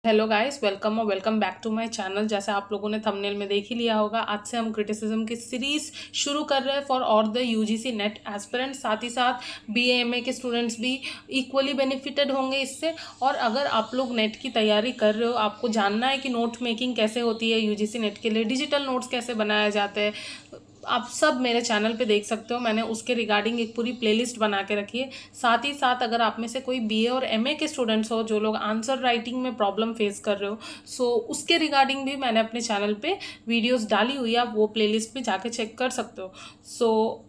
Hello guys, welcome और welcome back to my channel. जैसे आप लोगों ने थंबनेल में देख ही लिया होगा, आज से हम क्रिटिसिज्म की सीरीज शुरू कर रहे हैं for all the UGC net aspirant. साथ ही साथ बीएएमए के स्टूडेंट्स भी इक्वली बेनिफिटेड होंगे इससे। और अगर आप लोग नेट की तैयारी कर रहे हो, आपको जानना है कि नोट मेकिंग कैसे होती है यूजीसी नेट के लिए, डिजिटल नोट्स कैसे बनाए जाते हैं, आप सब मेरे चैनल पे देख सकते हो। मैंने उसके रिगार्डिंग एक पूरी प्लेलिस्ट बना के रखी है। साथ ही साथ अगर आप में से कोई बीए और एमए के स्टूडेंट्स हो जो लोग आंसर राइटिंग में प्रॉब्लम फेस कर रहे हो, सो उसके रिगार्डिंग भी मैंने अपने चैनल पे वीडियोस डाली हुई है, आप वो प्लेलिस्ट में जाके चेक कर सकते हो।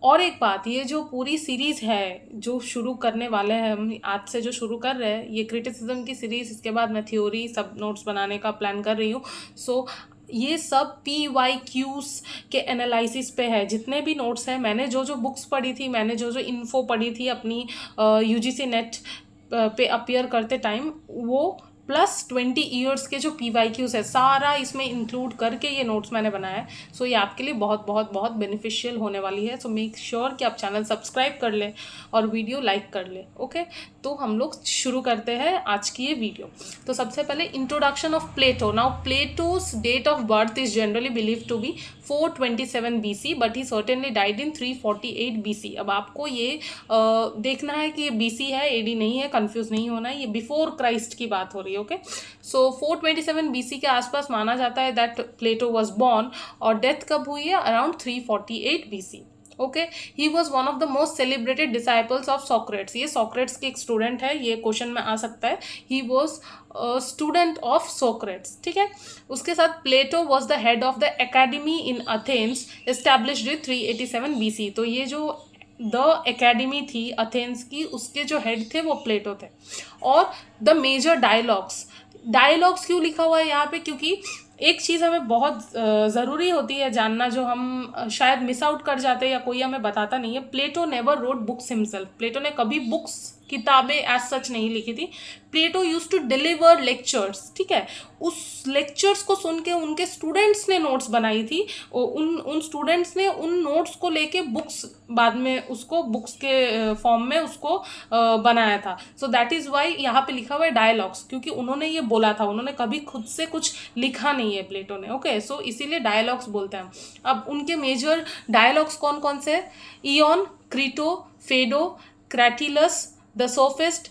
और एक बात, ये जो पूरी सीरीज है जो शुरू करने वाले हैं हम आज से, जो शुरू कर रहे हैं ये क्रिटिसिज्म की सीरीज, इसके बाद मैं थ्योरी सब नोट्स बनाने का प्लान कर रही हूँ। सो ये सब PYQs के एनालिसिस पे है। जितने भी नोट्स हैं, मैंने जो जो बुक्स पढ़ी थी, मैंने जो जो इन्फो पढ़ी थी अपनी यूजीसी नेट पे अपीयर करते टाइम, वो प्लस 20 ईयर्स के जो PYQs है, सारा इसमें इंक्लूड करके ये नोट्स मैंने बनाया है। सो ये आपके लिए बहुत बहुत बहुत बेनिफिशियल होने वाली है। सो मेक श्योर कि आप चैनल सब्सक्राइब कर लें और वीडियो लाइक कर लें। ओके, तो हम लोग शुरू करते हैं आज की ये वीडियो। तो सबसे पहले introduction of Plato. Now Plato's date of birth is generally believe to be 427 BC, but he certainly died in 348 BC। अब आपको ये देखना है कि ये BC है, AD नहीं है, कंफ्यूज नहीं होना है, ये बिफोर क्राइस्ट की बात हो रही है। ओके, सो 427 BC के आसपास माना जाता है दैट प्लेटो वॉज बॉर्न, और डेथ कब हुई है? Around 348 BC। Okay, he was one of the most celebrated disciples of Socrates. ये सॉक्रेट्स के एक स्टूडेंट है, ये क्वेश्चन में आ सकता है। He was student of Socrates. ठीक है, उसके साथ Plato was the head of the academy in Athens, established in 387 BC। तो ये जो द एकेडमी थी अथेंस की, उसके जो हेड थे वो प्लेटो थे। और द मेजर डायलॉग्स क्यों लिखा हुआ है यहाँ पे? क्योंकि एक चीज़ हमें बहुत ज़रूरी होती है जानना, जो हम शायद मिस आउट कर जाते हैं या कोई हमें बताता नहीं है। प्लेटो नेवर रोट बुक्स हिमसेल्फ। प्लेटो ने कभी बुक्स, किताबें एज सच नहीं लिखी थी। प्लेटो यूज टू डिलीवर लेक्चर्स। ठीक है, उस लेक्चर्स को सुन के उनके स्टूडेंट्स ने नोट्स बनाई थी। उन स्टूडेंट्स ने उन नोट्स को लेके बुक्स, बाद में उसको बुक्स के फॉर्म में उसको बनाया था। सो दैट इज़ वाई यहाँ पे लिखा हुआ है डायलॉग्स, क्योंकि उन्होंने ये बोला था, उन्होंने कभी खुद से कुछ लिखा नहीं है प्लेटो ने। ओके, सो इसीलिए डायलॉग्स बोलते हैं। अब उनके मेजर डायलॉग्स कौन कौन से हैं? Ion, Crito, Phaedo, Cratylus, the Sophist,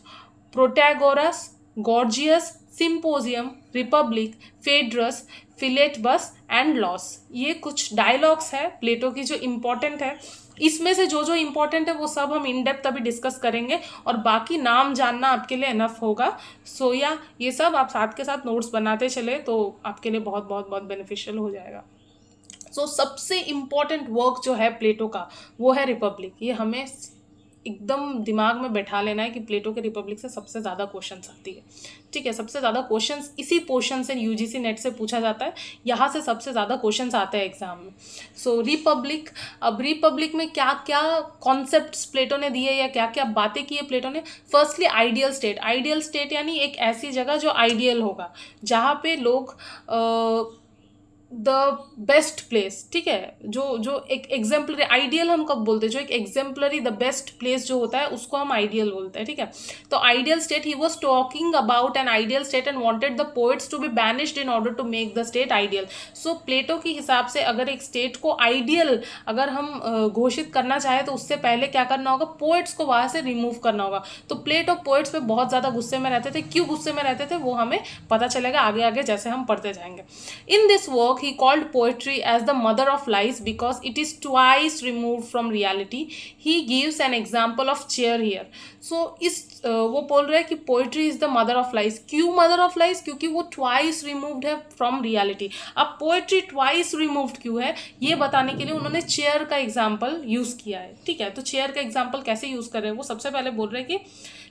Protagoras, Gorgias, Symposium, Republic, Phaedrus, Philebus and Laws. ये कुछ डायलॉग्स है प्लेटो की जो इम्पोर्टेंट है। इसमें से जो जो इम्पोर्टेंट है वो सब हम इन डेप्थ अभी डिस्कस करेंगे, और बाकी नाम जानना आपके लिए इनफ होगा। सो या ये सब आप साथ के साथ नोट्स बनाते चले तो आपके लिए बहुत बहुत बहुत बेनिफिशियल हो जाएगा। सो सबसे इम्पॉर्टेंट वर्क जो है प्लेटो का वो है रिपब्लिक। ये हमें एकदम दिमाग में बैठा लेना है कि प्लेटो के रिपब्लिक से सबसे ज़्यादा क्वेश्चंस आती है। ठीक है, सबसे ज़्यादा क्वेश्चंस इसी पोर्शन से यूजीसी नेट से पूछा जाता है, यहाँ से सबसे ज़्यादा क्वेश्चंस आते हैं एग्जाम में। सो रिपब्लिक, अब रिपब्लिक में क्या क्या कॉन्सेप्ट्स प्लेटो ने दिए या क्या क्या बातें की है प्लेटो ने? Firstly ideal state. Ideal state यानी एक ऐसी जगह जो आइडियल होगा, जहाँ पे लोग द बेस्ट प्लेस। ठीक है, जो जो एक एग्जाम्पलरी, आइडियल हम कब बोलते हैं? जो एक एग्जाम्पलरी द बेस्ट प्लेस जो होता है उसको हम आइडियल बोलते हैं। ठीक है, तो ideal state, he was talking about an ideal state and wanted the poets to be banished in order to make the state ideal. So Plato के हिसाब से अगर एक स्टेट को आइडियल अगर हम घोषित करना चाहें तो उससे पहले क्या करना होगा? पोएट्स को वहाँ से रिमूव करना होगा। तो प्लेटो पोएट्स पे बहुत ज़्यादा गुस्से में रहते थे। क्यों गुस्से में रहते थे वो हमें पता चलेगा आगे आगे जैसे हम पढ़ते जाएंगे। इन this work he called poetry as the mother of lies because it is twice removed from reality. He gives an example of chair here. So वो बोल रहे हैं कि poetry is the mother of lies. क्यों mother of lies? क्योंकि वो twice removed है from reality. अब poetry twice removed क्यों है ये बताने के लिए उन्होंने चेयर का एग्जाम्पल यूज किया है। ठीक है, तो चेयर का एग्जाम्पल कैसे यूज कर रहे हैं? वो सबसे पहले बोल रहे हैं कि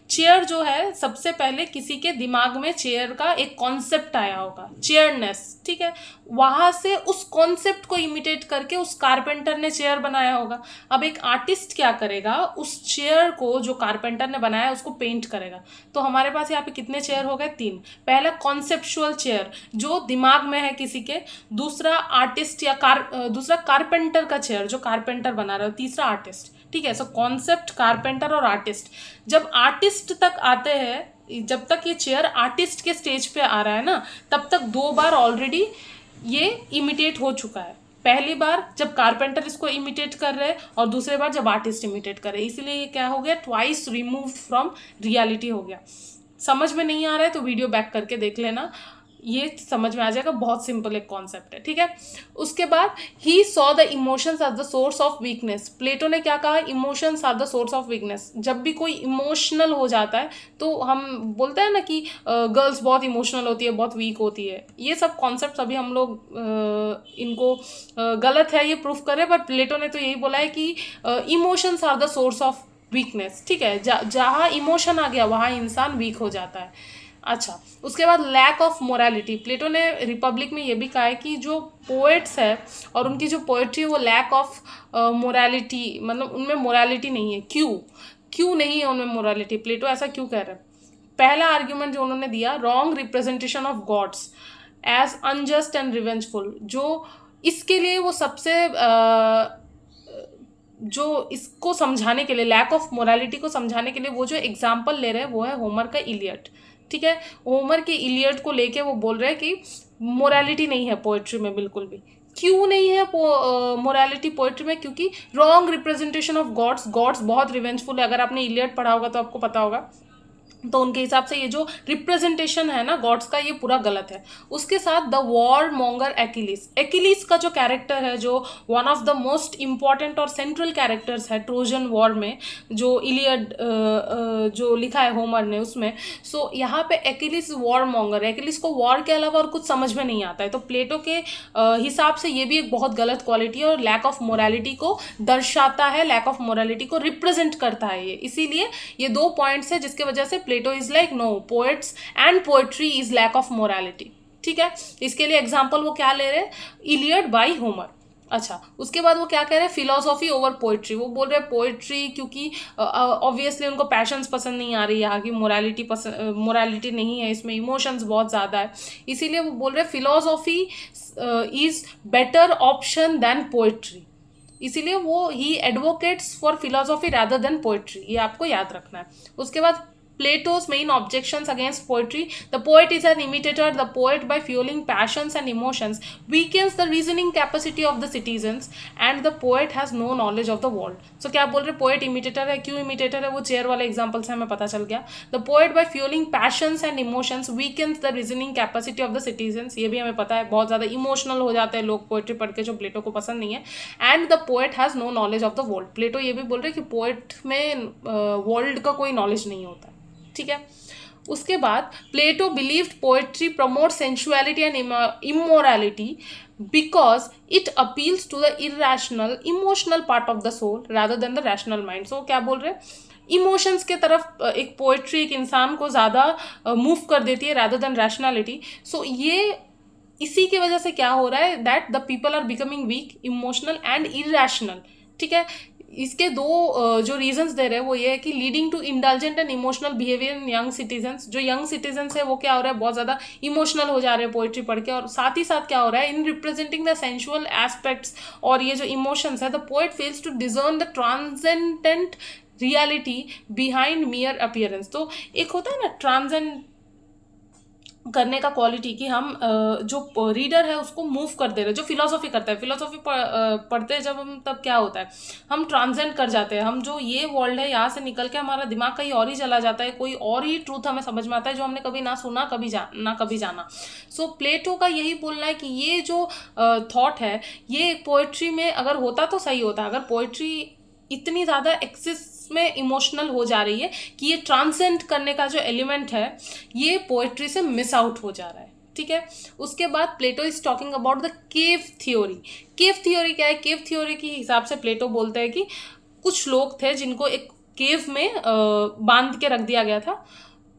चेयर जो है, सबसे पहले किसी के दिमाग में चेयर का एक कॉन्सेप्ट आया होगा, चेयरनेस। ठीक है, वहां से उस कॉन्सेप्ट को इमिटेट करके उस कारपेंटर ने चेयर बनाया होगा। अब एक आर्टिस्ट क्या करेगा? उस चेयर को जो कारपेंटर ने बनाया है उसको पेंट करेगा। तो हमारे पास यहाँ पे कितने चेयर हो गए? 3। पहला कॉन्सेप्चुअल चेयर जो दिमाग में है किसी के, दूसरा आर्टिस्ट या दूसरा कारपेंटर का चेयर जो कारपेंटर बना रहा है, तीसरा आर्टिस्ट। ठीक है, सो कॉन्सेप्ट, कारपेंटर और आर्टिस्ट। जब आर्टिस्ट तक आते हैं जब तक ये चेयर आर्टिस्ट के स्टेज पे आ रहा है ना, तब तक 2 बार ऑलरेडी ये इमिटेट हो चुका है। पहली बार जब कारपेंटर इसको इमिटेट कर रहे हैं और दूसरे बार जब आर्टिस्ट इमिटेट कर रहे हैं, इसीलिए ये क्या हो गया, ट्वाइस रिमूव फ्रॉम रियलिटी हो गया। समझ में नहीं आ रहा है तो वीडियो बैक करके देख लेना, ये समझ में आ जाएगा। बहुत सिंपल एक कॉन्सेप्ट है, ठीक है। उसके बाद he saw the emotions as the source of weakness. Plato ने क्या कहा, emotions are the source of weakness. जब भी कोई इमोशनल हो जाता है तो हम बोलते हैं ना कि गर्ल्स बहुत इमोशनल होती है, बहुत वीक होती है। ये सब कॉन्सेप्ट अभी हम लोग इनको गलत है ये प्रूफ करें, पर प्लेटो ने तो यही बोला है कि emotions are the source of weakness, ठीक है। जहाँ इमोशन आ गया वहाँ इंसान वीक हो जाता है। अच्छा, उसके बाद लैक ऑफ मोरालिटी। प्लेटो ने रिपब्लिक में ये भी कहा है कि जो पोएट्स है और उनकी जो पोएट्री है वो लैक ऑफ मोरालिटी, मतलब उनमें मोरालिटी नहीं है। क्यों नहीं है उनमें मोरालिटी, प्लेटो ऐसा क्यों कह रहे हैं? पहला आर्ग्यूमेंट जो उन्होंने दिया, wrong representation of gods as unjust and revengeful. जो इसके लिए वो सबसे जो इसको समझाने के लिए, लैक ऑफ मोरालिटी को समझाने के लिए वो जो एग्जाम्पल ले रहे हैं वो है होमर का इलियड, ठीक है। होमर के इलियड को लेके वो बोल रहे हैं कि मोरालिटी नहीं है पोएट्री में बिल्कुल भी। क्यों नहीं है मोरालिटी पोएट्री में? क्योंकि रॉन्ग रिप्रेजेंटेशन ऑफ गॉड्स बहुत रिवेंजफुल है। अगर आपने इलियड पढ़ा होगा तो आपको पता होगा, तो उनके हिसाब से ये जो रिप्रेजेंटेशन है ना गॉड्स का, ये पूरा गलत है। उसके साथ द वॉर मॉन्गर एक्िलीस का जो कैरेक्टर है, जो one of the most important और सेंट्रल कैरेक्टर्स है ट्रोजन वॉर में, जो इलियड जो लिखा है होमर ने उसमें। सो यहाँ पे एक्िलीस वॉर मॉन्गर, एक्िलीस को वॉर के अलावा और कुछ समझ में नहीं आता है। तो प्लेटो के हिसाब से ये भी एक बहुत गलत क्वालिटी है और लैक ऑफ मोरालिटी को दर्शाता है, लैक ऑफ मोरालिटी को रिप्रेजेंट करता है ये। इसीलिए ये 2 पॉइंट्स है जिसके वजह से Plato is like no, poets and poetry is lack of morality, ठीक है। इसके लिए एग्जांपल वो क्या ले रहे हैं, इलियड बाय होमर। अच्छा, उसके बाद वो क्या कह रहे हैं, फिलोसॉफी ओवर पोएट्री। वो बोल रहे हैं पोएट्री, क्योंकि ऑब्वियसली उनको पैशंस पसंद नहीं आ रही, यहाँ की मोरालिटी नहीं है, इसमें इमोशंस बहुत ज़्यादा है। इसीलिए वो बोल रहे हैं philosophy is better option than poetry. इसीलिए वो ही advocates for philosophy rather than poetry, ये आपको याद रखना है। उसके बाद Plato's main objections against poetry: the poet is an imitator. The poet, by fueling passions and emotions, weakens the reasoning capacity of the citizens, and the poet has no knowledge of the world. So क्या बोल रहे, poet imitator है। क्यों imitator है? वो chair वाले example से हमें पता चल गया। The poet, by fueling passions and emotions, weakens the reasoning capacity of the citizens. ये भी हमें पता है, बहुत ज़्यादा इमोशनल हो जाते हैं लोग पोएट्री पढ़ के, जो प्लेटो को पसंद नहीं है। And the poet has no knowledge of the world. Plato ये भी बोल रहे हैं कि पोएट में वर्ल्ड का कोई नॉलेज नहीं होता, ठीक है। उसके बाद Plato believed poetry promote sensuality and immorality because it appeals to the irrational emotional part of the soul rather than the rational mind. So क्या बोल रहे हैं, इमोशंस के तरफ एक पोएट्री एक इंसान को ज़्यादा मूव कर देती है रादर देन रैशनैलिटी। सो ये इसी की वजह से क्या हो रहा है, that the people are becoming weak, emotional and irrational, ठीक है। इसके 2 जो रीजंस दे रहे हैं वो ये है कि leading to indulgent and emotional behaviour in young citizens. जो यंग सिटीजन्स है वो क्या हो रहा है, बहुत ज़्यादा इमोशनल हो जा रहे हैं पोएट्री पढ़ के। और साथ ही साथ क्या हो रहा है, in representing the sensual aspects और ये जो इमोशंस है, the poet fails to discern the transcendent reality behind mere appearance. तो एक होता है ना ट्रांसेंड करने का क्वालिटी, कि हम जो रीडर है उसको मूव कर दे रहे, जो फिलोसॉफी करता है। फिलोसॉफी पढ़ते हैं जब हम, तब क्या होता है, हम ट्रांसेंड कर जाते हैं। हम जो ये वर्ल्ड है यहाँ से निकल के हमारा दिमाग कहीं और ही चला जाता है, कोई और ही ट्रूथ हमें समझ में आता है जो हमने कभी ना सुना, कभी जाना। सो प्लेटो का यही बोलना है कि ये जो थॉट है ये पोएट्री में अगर होता तो सही होता। अगर पोएट्री इतनी ज़्यादा एक्सेस में इमोशनल हो जा रही है कि ये ट्रांसेंड करने का जो एलिमेंट है ये पोएट्री से मिस आउट हो जा रहा है, ठीक है। उसके बाद Plato is talking about the cave theory. Cave theory क्या है? केव थ्योरी के हिसाब से प्लेटो बोलते हैं कि कुछ लोग थे जिनको एक केव में बांध के रख दिया गया था,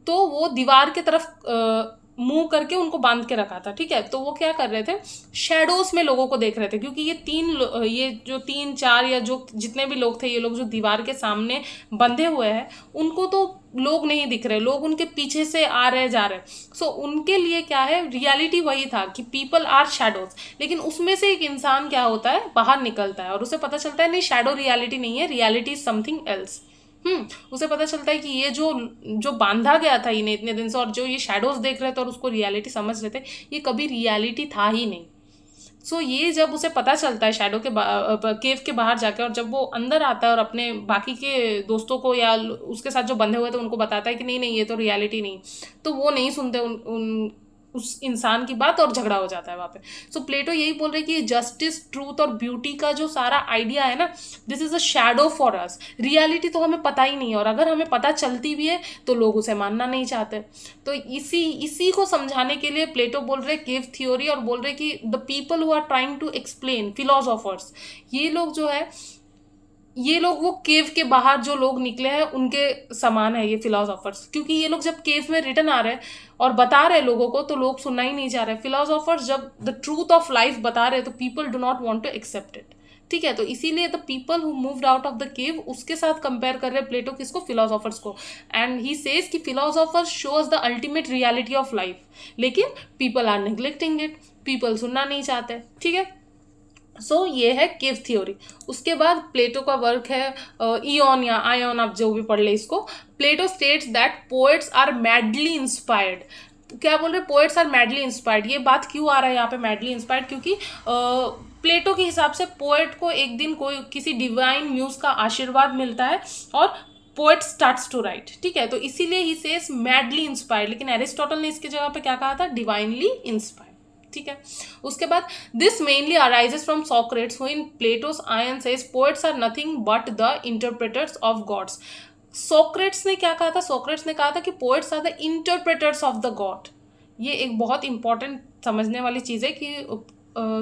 तो वो दीवार के तरफ मुंह करके उनको बांध के रखा था, ठीक है। तो वो क्या कर रहे थे, शैडोज में लोगों को देख रहे थे, क्योंकि ये जो 3-4 या जो जितने भी लोग थे, ये लोग जो दीवार के सामने बंधे हुए हैं, उनको तो लोग नहीं दिख रहे, लोग उनके पीछे से आ रहे जा रहे। सो उनके लिए क्या है, रियलिटी वही था कि पीपल आर शैडोज। लेकिन उसमें से एक इंसान क्या होता है, बाहर निकलता है और उसे पता चलता है नहीं, शैडो रियलिटी नहीं है, रियलिटी इज समथिंग एल्स, उसे पता चलता है कि ये जो जो बांधा गया था इन्हें इतने दिन से, और जो ये शैडोज देख रहे थे और उसको रियलिटी समझ रहे थे, ये कभी रियलिटी था ही नहीं। सो ये जब उसे पता चलता है शैडो के केव के बाहर जाके, और जब वो अंदर आता है और अपने बाकी के दोस्तों को या उसके साथ जो बंधे हुए थे उनको बताता है कि नहीं नहीं ये तो रियलिटी नहीं, तो वो नहीं सुनते उस इंसान की बात, और झगड़ा हो जाता है वहाँ पे। सो प्लेटो यही बोल रहे हैं कि जस्टिस, ट्रूथ और ब्यूटी का जो सारा आइडिया है ना, this is a shadow for us. Reality तो हमें पता ही नहीं है, और अगर हमें पता चलती भी है तो लोग उसे मानना नहीं चाहते। तो इसी इसी को समझाने के लिए प्लेटो बोल रहे केव थ्योरी, और बोल रहे कि the people who are trying to explain, philosophers, ये लोग जो है, ये लोग वो केव के बाहर जो लोग निकले हैं उनके समान है ये फिलोसोफर्स, क्योंकि ये लोग जब केव में रिटर्न आ रहे हैं और बता रहे हैं लोगों को, तो लोग सुनना ही नहीं चाह रहे। फिलोसोफर्स जब द ट्रूथ ऑफ लाइफ बता रहे हैं तो people do not want to accept it. ठीक है, तो इसीलिए the people who moved out of the cave, उसके साथ कंपेयर कर रहे हैं प्लेटो किसको, फिलोसोफर्स को। एंड ही सेज कि philosophers shows the ultimate reality of life, लेकिन people are neglecting it, people सुनना नहीं चाहते। ठीक है, सो ये है केव थ्योरी। उसके बाद प्लेटो का वर्क है इयन या आयन, आप जो भी पढ़ ले इसको। Plato states that poets are madly inspired. क्या बोल रहे, पोएट्स आर मैडली इंस्पायर्ड। ये बात क्यों आ रहा है यहाँ पे मैडली इंस्पायर्ड, क्योंकि प्लेटो के हिसाब से पोएट को एक दिन कोई किसी डिवाइन म्यूज का आशीर्वाद मिलता है और पोएट स्टार्ट्स टू राइट। ठीक है, तो इसीलिए ही सेज मैडली इंस्पायर्ड, लेकिन एरिस्टोटल ने इसके जगह पे क्या कहा था, डिवाइनली इंस्पायर्ड। ठीक है, उसके बाद this mainly arises from Socrates who in Plato's Ion says poets are nothing but the interpreters of gods. Socrates ने क्या कहा था, सोक्रेट्स ने कहा था कि poets are the interpreters of the god. ये एक बहुत इंपॉर्टेंट समझने वाली चीज़ है कि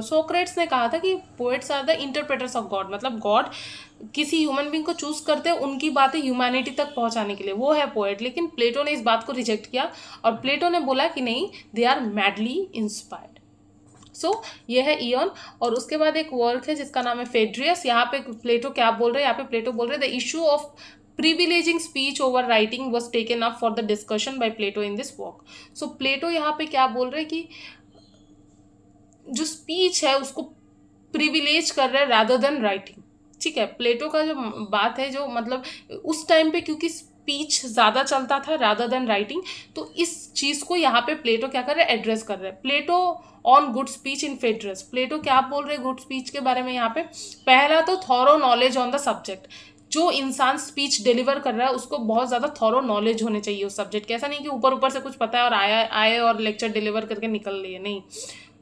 सोक्रेट्स ने कहा था कि poets are the interpreters of god, मतलब गॉड किसी ह्यूमन बींग को चूज करते हैं उनकी बातें ह्यूमैनिटी तक पहुंचाने के लिए, वो है पोएट। लेकिन प्लेटो ने इस बात को रिजेक्ट किया और प्लेटो ने बोला कि नहीं, दे आर मैडली इंस्पायर्ड। सो ये है इयन। और उसके बाद एक वर्क है जिसका नाम है फेड्रियस। यहाँ पे प्लेटो क्या बोल रहे हैं, यहाँ पे प्लेटो बोल रहे हैं the issue of privileging speech over writing was taken up for the discussion by Plato in this work. So Plato यहाँ पे क्या बोल रहे हैं कि जो स्पीच है उसको प्रिविलेज कर रहे हैं रादर देन राइटिंग। ठीक है, प्लेटो का जो बात है, जो मतलब उस टाइम पे क्योंकि स्पीच ज़्यादा चलता था रादर देन राइटिंग, तो इस चीज़ को यहाँ पे प्लेटो क्या कर रहे हैं, एड्रेस कर रहे हैं। प्लेटो ऑन गुड स्पीच इन फेड्रस। प्लेटो क्या बोल रहे हैं गुड स्पीच के बारे में यहाँ पे, पहला तो thorough knowledge on the subject. जो इंसान स्पीच डिलीवर कर रहा है उसको बहुत ज़्यादा थॉरो नॉलेज होने चाहिए उस सब्जेक्ट के। ऐसा नहीं कि ऊपर ऊपर से कुछ पता है और आए और लेक्चर डिलीवर करके निकल लिए, नहीं,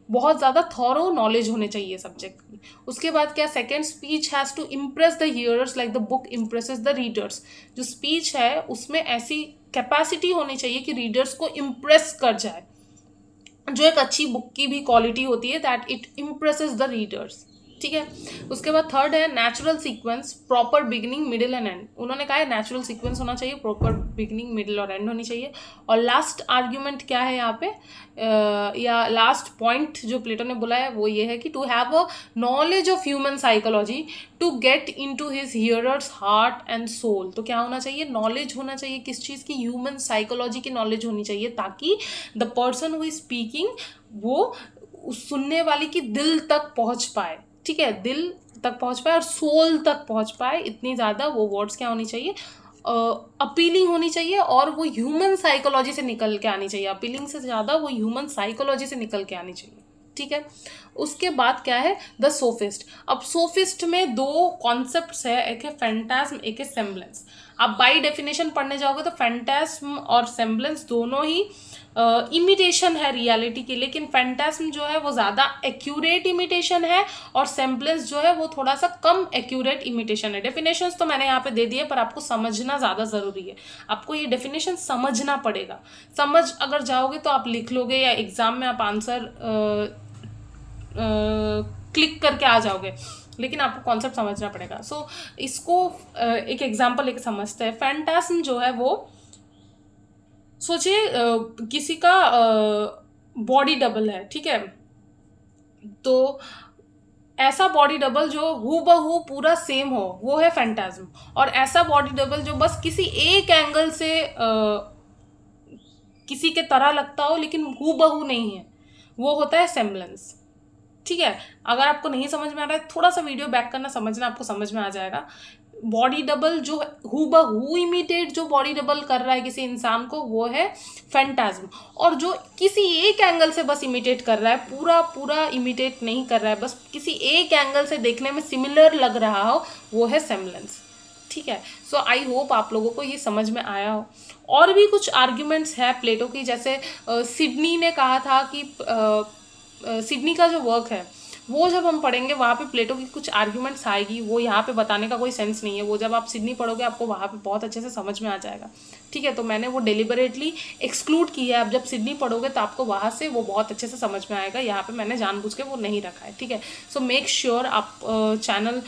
बहुत ज़्यादा थॉरो नॉलेज होने चाहिए सब्जेक्ट की। उसके बाद क्या, second, speech has to impress the hearers like the book impresses the readers. जो स्पीच है उसमें ऐसी कैपेसिटी होनी चाहिए कि रीडर्स को इम्प्रेस कर जाए, जो एक अच्छी बुक की भी क्वालिटी होती है, that it impresses the readers. ठीक है, उसके बाद थर्ड है natural sequence, proper beginning middle and and. उन्होंने कहा है नेचुरल सीक्वेंस होना चाहिए, प्रॉपर बिगिनिंग मिडिल और एंड होनी चाहिए। और लास्ट आर्ग्यूमेंट क्या है यहाँ पे, या लास्ट पॉइंट जो प्लेटो ने बोला है वो ये है कि to have a knowledge of human psychology to get into his hearers heart and soul. तो क्या होना चाहिए, नॉलेज होना चाहिए किस चीज़ की, ह्यूमन साइकोलॉजी की नॉलेज होनी चाहिए, ताकि the person who is speaking वो उस सुनने वाले की दिल तक पहुँच पाए। ठीक है, दिल तक पहुंच पाए और सोल तक पहुंच पाए, इतनी ज़्यादा वो वर्ड्स क्या होनी चाहिए, अपीलिंग होनी चाहिए, और वो ह्यूमन साइकोलॉजी से निकल के आनी चाहिए। अपीलिंग से ज़्यादा वो ह्यूमन साइकोलॉजी से निकल के आनी चाहिए। ठीक है, उसके बाद क्या है, द सोफिस्ट। अब सोफिस्ट में दो कॉन्सेप्ट्स है, एक है फैंटास्म, एक है सेम्बलेंस। आप बाई डेफिनेशन पढ़ने जाओगे तो फैंटास्म और सेम्बलेंस दोनों ही इमिटेशन है रियलिटी की, लेकिन फैंटास्म जो है वो ज़्यादा एक्यूरेट इमिटेशन है और सेम्बलेंस जो है वो थोड़ा सा कम एक्यूरेट इमिटेशन है। डेफिनेशंस तो मैंने यहाँ पे दे दिए, पर आपको समझना ज़्यादा ज़रूरी है, आपको ये डेफिनेशन समझना पड़ेगा। समझ अगर जाओगे तो आप लिख लोगे या एग्ज़ाम में आप आंसर क्लिक करके आ जाओगे, लेकिन आपको कॉन्सेप्ट समझना पड़ेगा। सो इसको एक एग्जाम्पल लेके समझते हैं। फैंटास्म जो है वो, सोचिए किसी का बॉडी डबल है, ठीक है, तो ऐसा बॉडी डबल जो हूबहू पूरा सेम हो वो है फैंटास्म, और ऐसा बॉडी डबल जो बस किसी एक एंगल से किसी के तरह लगता हो लेकिन हूबहू नहीं है, वो होता है सेम्बलेंस। ठीक है, अगर आपको नहीं समझ में आ रहा है थोड़ा सा वीडियो बैक करना, समझना, आपको समझ में आ जाएगा। बॉडी डबल जो हूबहू इमिटेट जो बॉडी डबल कर रहा है किसी इंसान को, वो है फैंटाज्म। और जो किसी एक एंगल से बस इमिटेट कर रहा है, पूरा पूरा इमिटेट नहीं कर रहा है, बस किसी एक एंगल से देखने में सिमिलर लग रहा हो, वो है सेमलेंस। ठीक है, सो आई होप आप लोगों को ये समझ में आया हो। और भी कुछ आर्ग्यूमेंट्स है प्लेटो की, जैसे सिडनी ने कहा था कि सिडनी का जो वर्क है वो जब हम पढ़ेंगे वहाँ पे प्लेटो की कुछ आर्ग्यूमेंट्स आएगी, वो यहाँ पे बताने का कोई सेंस नहीं है, वो जब आप सिडनी पढ़ोगे आपको वहाँ पे बहुत अच्छे से समझ में आ जाएगा। ठीक है, तो मैंने वो डेलिबरेटली एक्सक्लूड की है। अब जब सिडनी पढ़ोगे तो आपको वहाँ से वो बहुत अच्छे से समझ में आएगा, यहाँ पे मैंने जानबूझ के वो नहीं रखा है। ठीक है, सो मेक श्योर आप चैनल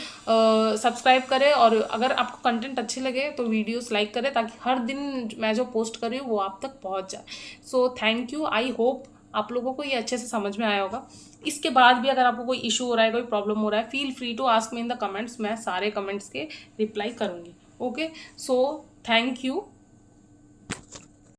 सब्सक्राइब करें, और अगर आपको कंटेंट अच्छे लगे तो वीडियोस लाइक करें, ताकि हर दिन मैं जो पोस्ट कर रही हूँ वो आप तक पहुँच जाए। सो थैंक यू, आई होप आप लोगों को ये अच्छे से समझ में आया होगा। इसके बाद भी अगर आपको कोई इशू हो रहा है, कोई प्रॉब्लम हो रहा है, feel free to ask me in the comments, मैं सारे कमेंट्स के रिप्लाई करूँगी। Okay, so thank you.